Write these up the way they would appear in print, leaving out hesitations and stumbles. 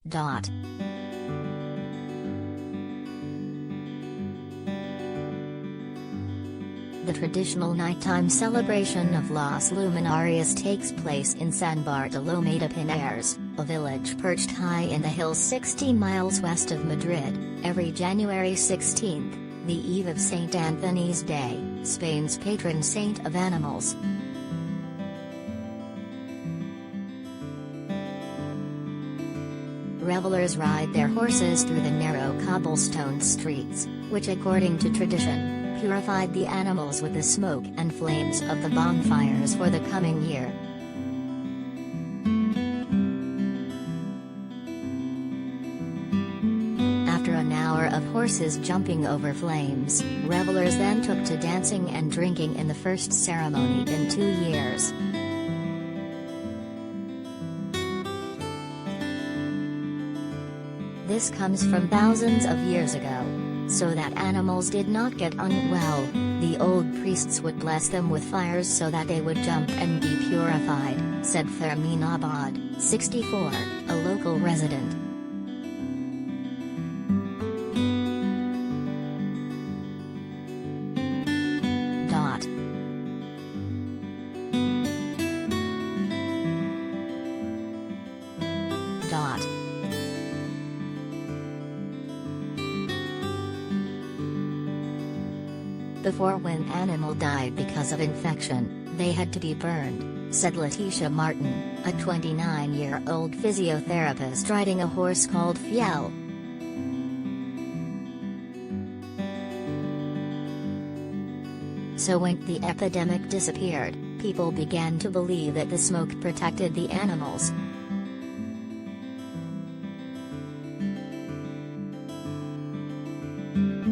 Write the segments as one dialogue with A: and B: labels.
A: Dot. The traditional nighttime celebration of Las Luminarias takes place in San Bartolome de Pinares, a village perched high in the hills 60 miles west of Madrid, every January 16, the eve of St. Anthony's Day, Spain's patron saint of animals. Revellers ride their horses through the narrow cobble-stoned streets, which according to tradition, purified the animals with the smoke and flames of the bonfires for the coming year. After an hour of horses jumping over flames, revelers then took to dancing and drinking in the first ceremony in 2 years. This comes from thousands of years ago. So that animals did not get unwell, the old priests would bless them with fires so that they would jump and be purified, said Fermin Abad, 64, a local resident. Dot. Dot. Before when animal died because of infection, they had to be burned, said Leticia Martin, a 29-year-old physiotherapist riding a horse called Fiel. So when the epidemic disappeared, people began to believe that the smoke protected the animals.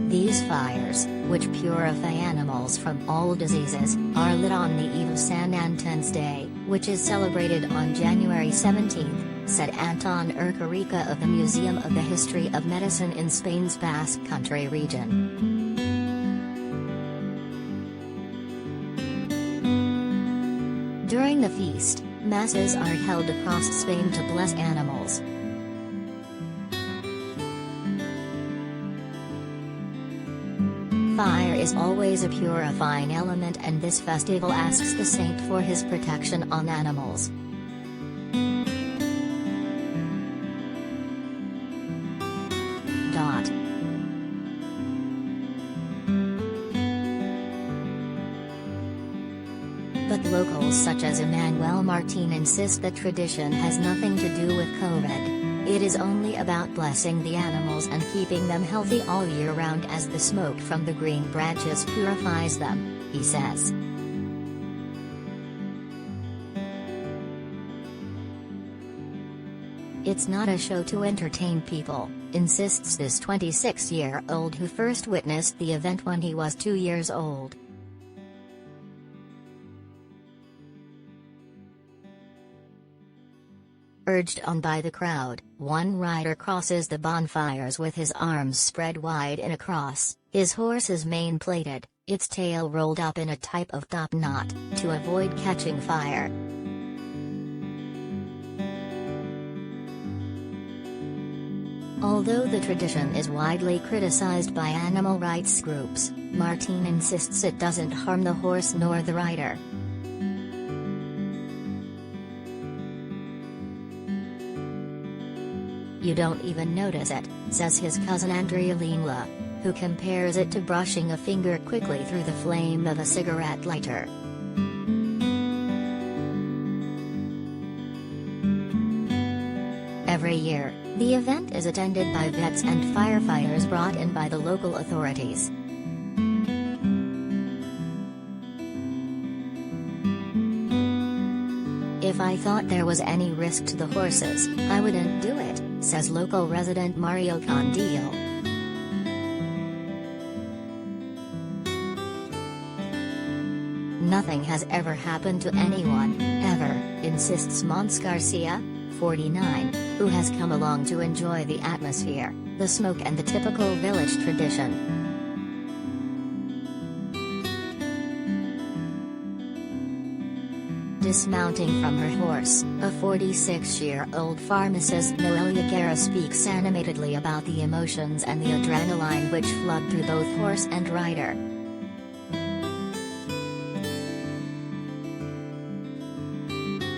A: These fires, which purify animals from all diseases, are lit on the eve of San Anton's Day, which is celebrated on January 17, said Anton Ercarica of the Museum of the History of Medicine in Spain's Basque Country region. During the feast, masses are held across Spain to bless animals. Fire is always a purifying element, and this festival asks the saint for his protection on animals. Dot. But locals such as Emmanuel Martin insist that tradition has nothing to do with COVID. It is only about blessing the animals and keeping them healthy all year round, as the smoke from the green branches purifies them, he says. It's not a show to entertain people, insists this 26-year-old who first witnessed the event when he was 2 years old. Urged on by the crowd, one rider crosses the bonfires with his arms spread wide in a cross, his horse's mane plaited, its tail rolled up in a type of top knot, to avoid catching fire. Although the tradition is widely criticized by animal rights groups, Martin insists it doesn't harm the horse nor the rider. You don't even notice it, says his cousin Andrea Lingla, who compares it to brushing a finger quickly through the flame of a cigarette lighter. Every year, the event is attended by vets and firefighters brought in by the local authorities. If I thought there was any risk to the horses, I wouldn't do it, says local resident Mario Condillo. Nothing has ever happened to anyone, ever, insists Mons Garcia, 49, who has come along to enjoy the atmosphere, the smoke and the typical village tradition. Dismounting from her horse, a 46-year-old pharmacist Noelia Guerra speaks animatedly about the emotions and the adrenaline which flood through both horse and rider.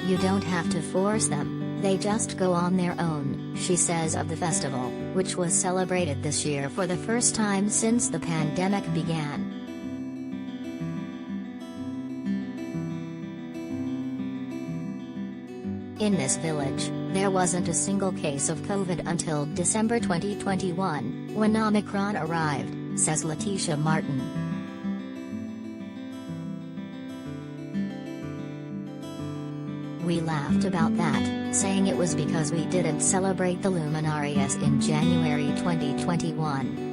A: You don't have to force them, they just go on their own, she says of the festival, which was celebrated this year for the first time since the pandemic began. In this village, there wasn't a single case of COVID until December 2021, when Omicron arrived, says Letitia Martin. We laughed about that, saying it was because we didn't celebrate the Luminarias in January 2021.